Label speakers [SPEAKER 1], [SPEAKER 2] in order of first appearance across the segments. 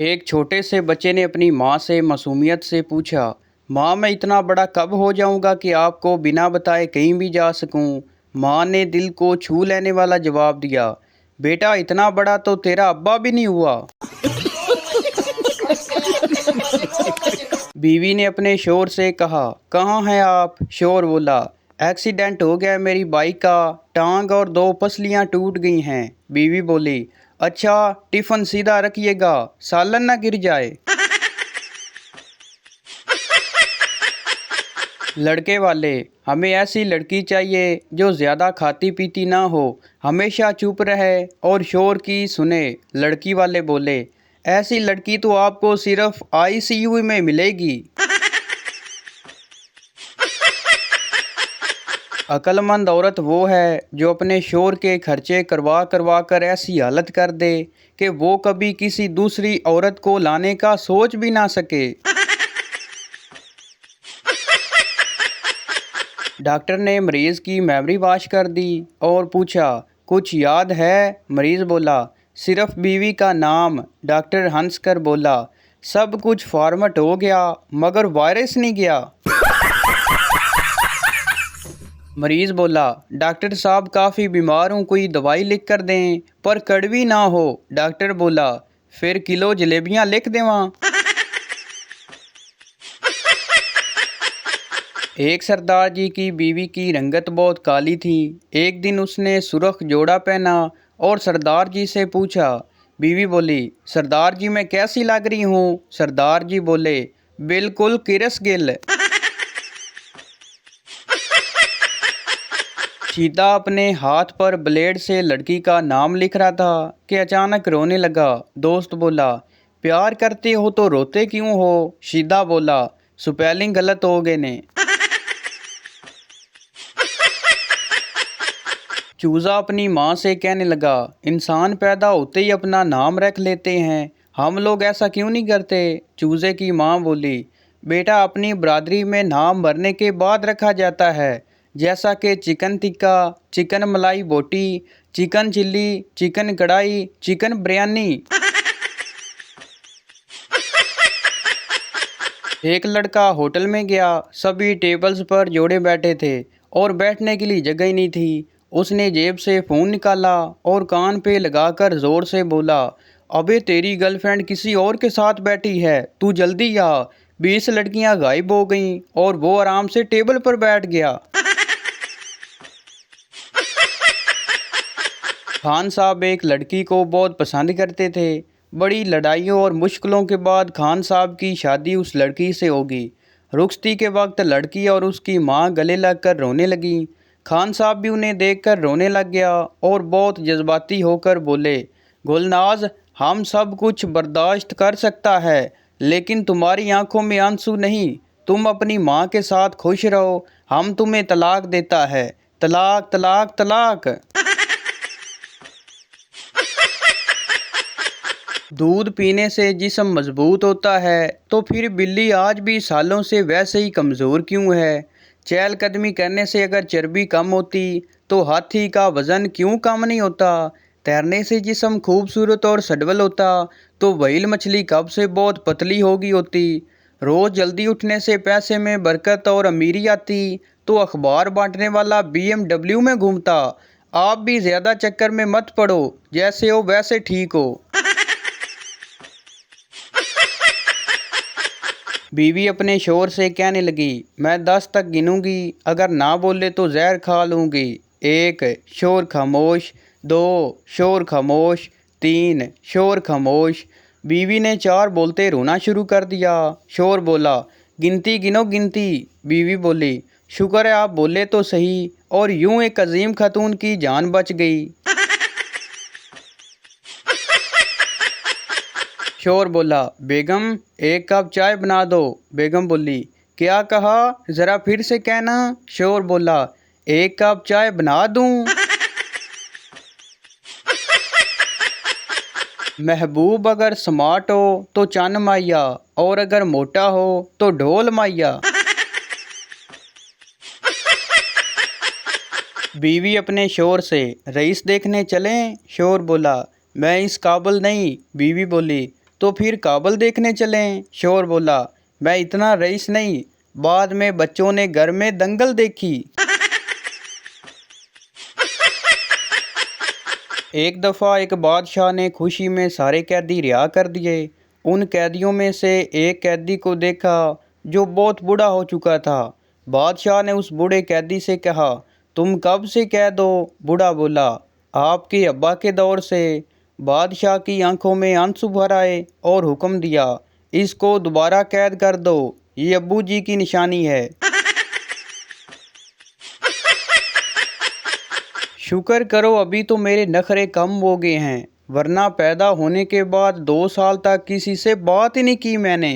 [SPEAKER 1] एक छोटे से बच्चे ने अपनी माँ से मासूमियत से पूछा, माँ मैं इतना बड़ा कब हो जाऊँगा कि आपको बिना बताए कहीं भी जा सकूँ। माँ ने दिल को छू लेने वाला जवाब दिया, बेटा इतना बड़ा तो तेरा अब्बा भी नहीं हुआ। बीवी ने अपने शोर से कहा, कहाँ हैं आप? शोर बोला, एक्सीडेंट हो गया मेरी बाइक का, टांग और दो पसलियाँ टूट गई हैं। बीवी बोली, अच्छा टिफ़िन सीधा रखिएगा, सालन ना गिर जाए। लड़के वाले, हमें ऐसी लड़की चाहिए जो ज़्यादा खाती पीती ना हो, हमेशा चुप रहे और शोर की सुने। लड़की वाले बोले, ऐसी लड़की तो आपको सिर्फ आईसीयू में मिलेगी। अक्लमंद औरत वो है जो अपने शोर के खर्चे करवा करवा कर ऐसी हालत कर दे कि वो कभी किसी दूसरी औरत को लाने का सोच भी ना सके। डॉक्टर ने मरीज की मेमोरी वॉश कर दी और पूछा, कुछ याद है? मरीज बोला, सिर्फ बीवी का नाम। डॉक्टर हंस कर बोला, सब कुछ फॉर्मेट हो गया मगर वायरस नहीं गया। मरीज बोला, डॉक्टर साहब काफ़ी बीमार हूँ, कोई दवाई लिख कर दें पर कड़वी ना हो। डॉक्टर बोला, फिर किलो जलेबियाँ लिख दें वहाँ। एक सरदार जी की बीवी की रंगत बहुत काली थी। एक दिन उसने सुर्ख जोड़ा पहना और सरदार जी से पूछा। बीवी बोली, सरदार जी मैं कैसी लग रही हूँ? सरदार जी बोले, बिल्कुल किरस गिल। शीता अपने हाथ पर ब्लेड से लड़की का नाम लिख रहा था कि अचानक रोने लगा। दोस्त बोला, प्यार करते हो तो रोते क्यों हो? शीता बोला, स्पेलिंग गलत हो गए ने। चूज़ा अपनी माँ से कहने लगा, इंसान पैदा होते ही अपना नाम रख लेते हैं, हम लोग ऐसा क्यों नहीं करते? चूज़े की माँ बोली, बेटा अपनी बरादरी में नाम मरने के बाद रखा जाता है, जैसा कि चिकन टिक्का, चिकन मलाई बोटी, चिकन चिल्ली, चिकन कढ़ाई, चिकन बिरयानी। एक लड़का होटल में गया, सभी टेबल्स पर जोड़े बैठे थे और बैठने के लिए जगह ही नहीं थी। उसने जेब से फ़ोन निकाला और कान पे लगाकर ज़ोर से बोला, अबे तेरी गर्लफ्रेंड किसी और के साथ बैठी है, तू जल्दी आ। 20 लड़कियां गायब हो गईं और वो आराम से टेबल पर बैठ गया। खान साहब एक लड़की को बहुत पसंद करते थे। बड़ी लड़ाइयों और मुश्किलों के बाद खान साहब की शादी उस लड़की से होगी। रुखसती के वक्त लड़की और उसकी माँ गले लगकर रोने लगी। खान साहब भी उन्हें देखकर रोने लग गया और बहुत जज्बाती होकर बोले, गुलनाज हम सब कुछ बर्दाश्त कर सकता है लेकिन तुम्हारी आंखों में आंसू नहीं। तुम अपनी माँ के साथ खुश रहो, हम तुम्हें तलाक देता है। तलाक तलाक तलाक। दूध पीने से जिस्म मजबूत होता है तो फिर बिल्ली आज भी सालों से वैसे ही कमज़ोर क्यों है? चहलकदमी करने से अगर चर्बी कम होती तो हाथी का वज़न क्यों कम नहीं होता? तैरने से जिस्म खूबसूरत और सडबल होता तो व्हेल मछली कब से बहुत पतली होगी होती? रोज़ जल्दी उठने से पैसे में बरकत और अमीरी आती तो अखबार बांटने वाला BMW में घूमता। आप भी ज़्यादा चक्कर में मत पड़ो, जैसे हो वैसे ठीक हो। बीवी अपने शोर से कहने लगी, मैं 10 तक गिनूंगी, अगर ना बोले तो जहर खा लूँगी। 1 शोर खामोश, 2 शोर खामोश, 3 शोर खामोश। बीवी ने 4 बोलते रोना शुरू कर दिया। शोर बोला, गिनती गिनो गिनती। बीवी बोली, शुक्र है आप बोले तो सही। और यूं एक अजीम खातून की जान बच गई। शोर बोला, बेगम 1 कप चाय बना दो। बेगम बोली, क्या कहा? ज़रा फिर से कहना। शोर बोला, 1 कप चाय बना दूं? महबूब अगर स्मार्ट हो तो चन माइया और अगर मोटा हो तो ढोल माइया। बीवी अपने शोर से, रईस देखने चलें? शोर बोला, मैं इस काबिल नहीं। बीवी बोली, तो फिर काबुल देखने चलें। शोर बोला, मैं इतना रईस नहीं, बाद में बच्चों ने घर में दंगल देखी। एक दफ़ा एक बादशाह ने खुशी में सारे कैदी रिहा कर दिए। उन कैदियों में से एक कैदी को देखा जो बहुत बूढ़ा हो चुका था। बादशाह ने उस बूढ़े कैदी से कहा, तुम कब से कैद हो? बूढ़ा बोला, आपके अब्बा के दौर से। बादशाह की आंखों में आंसू भर आए और हुक्म दिया, इसको दोबारा कैद कर दो, ये अब्बू जी की निशानी है। शुक्र करो अभी तो मेरे नखरे कम हो गए हैं, वरना पैदा होने के बाद 2 साल तक किसी से बात ही नहीं की मैंने।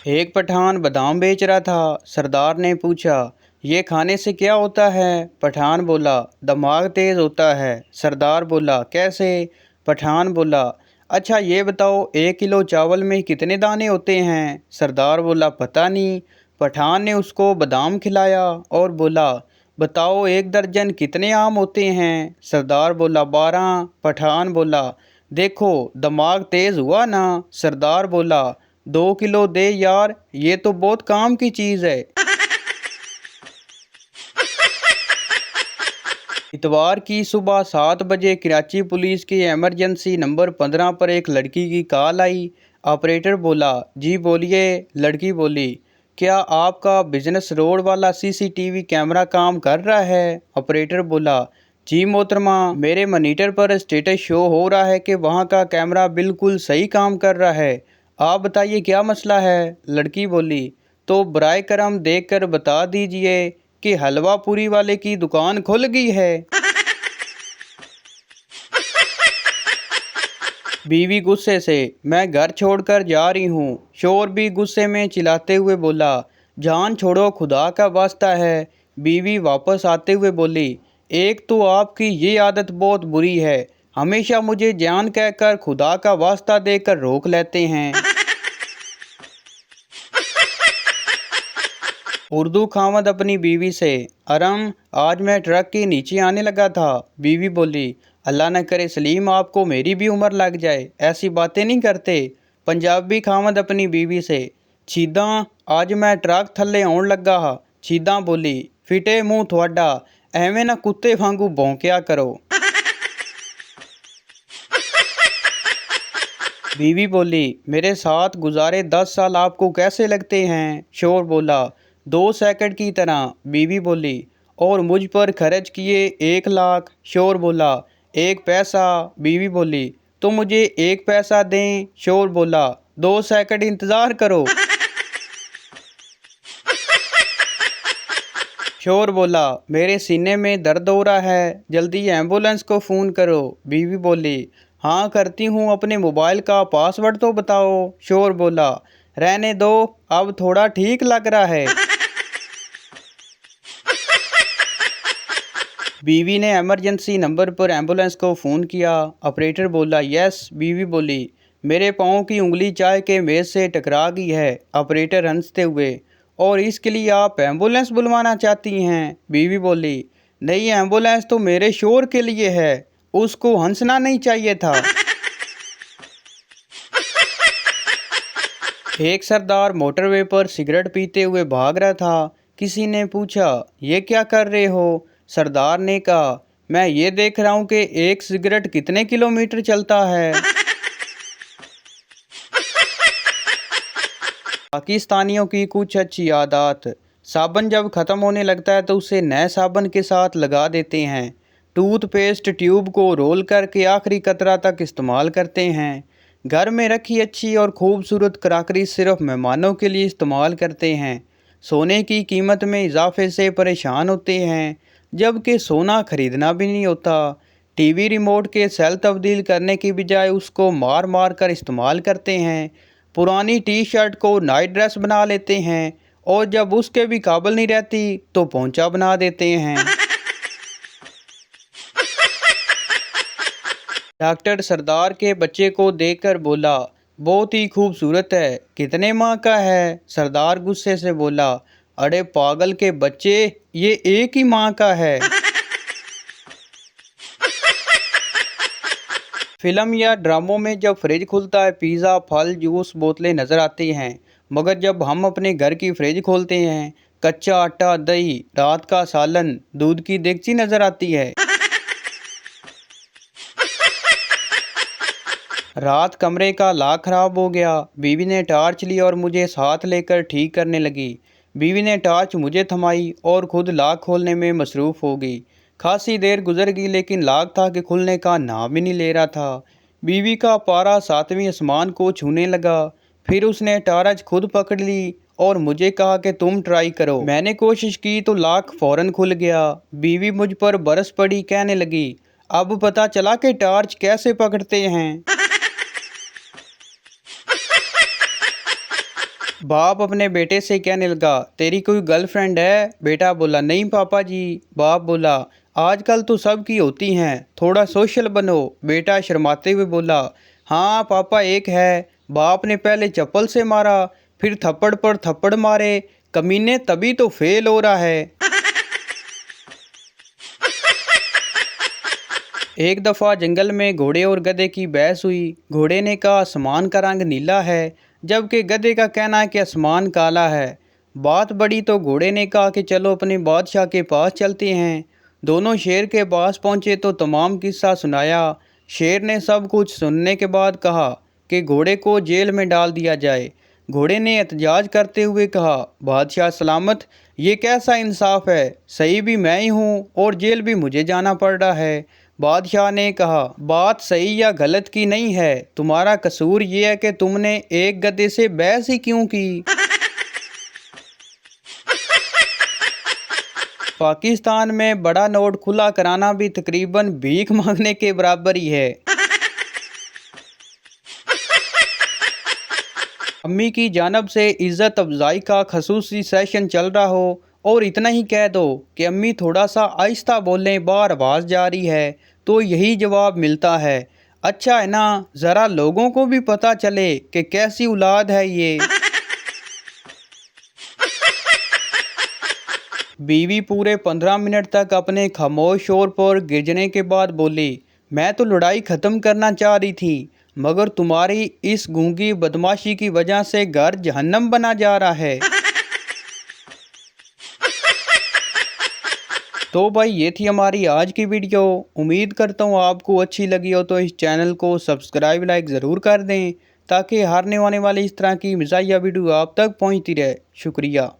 [SPEAKER 1] एक पठान बादाम बेच रहा था। सरदार ने पूछा, ये खाने से क्या होता है? पठान बोला, दिमाग तेज होता है। सरदार बोला, कैसे? पठान बोला, अच्छा ये बताओ 1 किलो चावल में कितने दाने होते हैं? सरदार बोला, पता नहीं। पठान ने उसको बादाम खिलाया और बोला, बताओ 1 दर्जन कितने आम होते हैं? सरदार बोला, 12। पठान बोला, देखो दिमाग तेज हुआ ना। सरदार बोला, 2 किलो दे यार, ये तो बहुत काम की चीज़ है। इतवार की सुबह 7 बजे कराची पुलिस के इमरजेंसी नंबर 15 पर एक लड़की की कॉल आई। ऑपरेटर बोला, जी बोलिए। लड़की बोली, क्या आपका बिजनेस रोड वाला सीसीटीवी कैमरा काम कर रहा है? ऑपरेटर बोला, जी मोहतरमा, मेरे मॉनिटर पर स्टेटस शो हो रहा है कि वहाँ का कैमरा बिल्कुल सही काम कर रहा है। आप बताइए क्या मसला है? लड़की बोली, तो बराए करम देख कर बता दीजिए कि हलवा पूरी वाले की दुकान खुल गई है। बीवी गुस्से से, मैं घर छोड़कर जा रही हूँ। शोर भी गुस्से में चिल्लाते हुए बोला, जान छोड़ो, खुदा का वास्ता है। बीवी वापस आते हुए बोली, एक तो आपकी ये आदत बहुत बुरी है, हमेशा मुझे जान कहकर खुदा का वास्ता देकर रोक लेते हैं। उर्दू खामद अपनी बीवी से, अरम आज मैं ट्रक के नीचे आने लगा था। बीवी बोली, अल्लाह न करे सलीम आपको मेरी भी उम्र लग जाए, ऐसी बातें नहीं करते। पंजाबी खामद अपनी बीवी से, छीदा आज मैं ट्रक थल्ले आउण लगा हा। छीदा बोली, फिटे मुँह थोड़ा, एवें ना कुत्ते वांगू भौंकिया करो। बीवी बोली, मेरे साथ गुजारे 10 साल आपको कैसे लगते हैं? शोर बोला, 2 सेकंड की तरह। बीवी बोली, और मुझ पर खर्च किए 1 लाख। शोर बोला, 1 पैसा। बीवी बोली, तो मुझे 1 पैसा दें। शोर बोला, 2 सेकंड इंतज़ार करो। शोर बोला, मेरे सीने में दर्द हो रहा है, जल्दी एम्बुलेंस को फ़ोन करो। बीवी बोली, हाँ करती हूँ, अपने मोबाइल का पासवर्ड तो बताओ। शोर बोला, रहने दो, अब थोड़ा ठीक लग रहा है। बीवी ने इमरजेंसी नंबर पर एम्बुलेंस को फ़ोन किया। ऑपरेटर बोला, यस। बीवी बोली, मेरे पाँव की उंगली चाय के मेज़ से टकरा गई है। ऑपरेटर हंसते हुए, और इसके लिए आप एम्बुलेंस बुलवाना चाहती हैं? बीवी बोली, नहीं, एम्बुलेंस तो मेरे शोर के लिए है, उसको हंसना नहीं चाहिए था। एक सरदार मोटरवे पर सिगरेट पीते हुए भाग रहा था। किसी ने पूछा, ये क्या कर रहे हो? सरदार ने कहा, मैं ये देख रहा हूँ कि एक सिगरेट कितने किलोमीटर चलता है। पाकिस्तानियों की कुछ अच्छी आदत, साबुन जब ख़त्म होने लगता है तो उसे नए साबुन के साथ लगा देते हैं। टूथपेस्ट ट्यूब को रोल करके आखिरी कतरा तक इस्तेमाल करते हैं। घर में रखी अच्छी और खूबसूरत क्रॉकरी सिर्फ मेहमानों के लिए इस्तेमाल करते हैं। सोने की कीमत में इजाफे से परेशान होते हैं, जबकि सोना खरीदना भी नहीं होता। टीवी रिमोट के सेल तब्दील करने की बजाय उसको मार मार कर इस्तेमाल करते हैं। पुरानी टी शर्ट को नाइट ड्रेस बना लेते हैं, और जब उसके भी काबिल नहीं रहती तो पोंचा बना देते हैं। डॉक्टर सरदार के बच्चे को देखकर बोला, बहुत ही खूबसूरत है, कितने माह का है? सरदार गुस्से से बोला, अरे पागल के बच्चे, ये 1 ही माह का है। फिल्म या ड्रामों में जब फ्रिज खुलता है पिज़्ज़ा, फल, जूस, बोतलें नज़र आती हैं, मगर जब हम अपने घर की फ्रिज खोलते हैं, कच्चा आटा, दही, रात का सालन, दूध की देगची नज़र आती है। रात कमरे का लॉक खराब हो गया। बीवी ने टॉर्च ली और मुझे साथ लेकर ठीक करने लगी। बीवी ने टॉर्च मुझे थमाई और खुद लॉक खोलने में मसरूफ़ हो गई। खासी देर गुजर गई लेकिन लॉक था कि खुलने का नाम ही नहीं ले रहा था। बीवी का पारा सातवें आसमान को छूने लगा। फिर उसने टॉर्च खुद पकड़ ली और मुझे कहा कि तुम ट्राई करो। मैंने कोशिश की तो लॉक फ़ौरन खुल गया। बीवी मुझ पर बरस पड़ी, कहने लगी, अब पता चला कि टॉर्च कैसे पकड़ते हैं। बाप अपने बेटे से कहने लगा, तेरी कोई गर्लफ्रेंड है? बेटा बोला, नहीं पापा जी। बाप बोला, आजकल तो सब की होती हैं, थोड़ा सोशल बनो। बेटा शर्माते हुए बोला, हाँ पापा एक है। बाप ने पहले चप्पल से मारा, फिर थप्पड़ पर थप्पड़ मारे। कमीने तभी तो फेल हो रहा है। एक दफ़ा जंगल में घोड़े और गधे की बहस हुई। घोड़े ने कहा आसमान का रंग नीला है, जबकि गधे का कहना है कि आसमान काला है। बात बढ़ी तो घोड़े ने कहा कि चलो अपने बादशाह के पास चलते हैं। दोनों शेर के पास पहुंचे तो तमाम किस्सा सुनाया। शेर ने सब कुछ सुनने के बाद कहा कि घोड़े को जेल में डाल दिया जाए। घोड़े ने एहतजाज करते हुए कहा, बादशाह सलामत, ये कैसा इंसाफ है? सही भी मैं ही हूँ और जेल भी मुझे जाना पड़ रहा है। बादशाह ने कहा, बात सही या गलत की नहीं है, तुम्हारा कसूर ये है कि तुमने एक गधे से बहस ही क्यों की। पाकिस्तान में बड़ा नोट खुला कराना भी तकरीबन भीख मांगने के बराबर ही है। अम्मी की जानब से इज़्ज़त अफजाई का खसूसी सेशन चल रहा हो और इतना ही कह दो कि अम्मी थोड़ा सा आहिस्ता बोलें, बार आवाज़ जा रही है, तो यही जवाब मिलता है, अच्छा है ना, ज़रा लोगों को भी पता चले कि कैसी औलाद है ये। बीवी पूरे 15 मिनट तक अपने खामोश शोर पर गिरजने के बाद बोली, मैं तो लड़ाई ख़त्म करना चाह रही थी, मगर तुम्हारी इस गूंगी बदमाशी की वजह से घर जहन्नम बना जा रहा है। तो भाई ये थी हमारी आज की वीडियो। उम्मीद करता हूँ आपको अच्छी लगी हो, तो इस चैनल को सब्सक्राइब लाइक ज़रूर कर दें ताकि हारने आने वाली इस तरह की मज़ाहिया वीडियो आप तक पहुँचती रहे। शुक्रिया।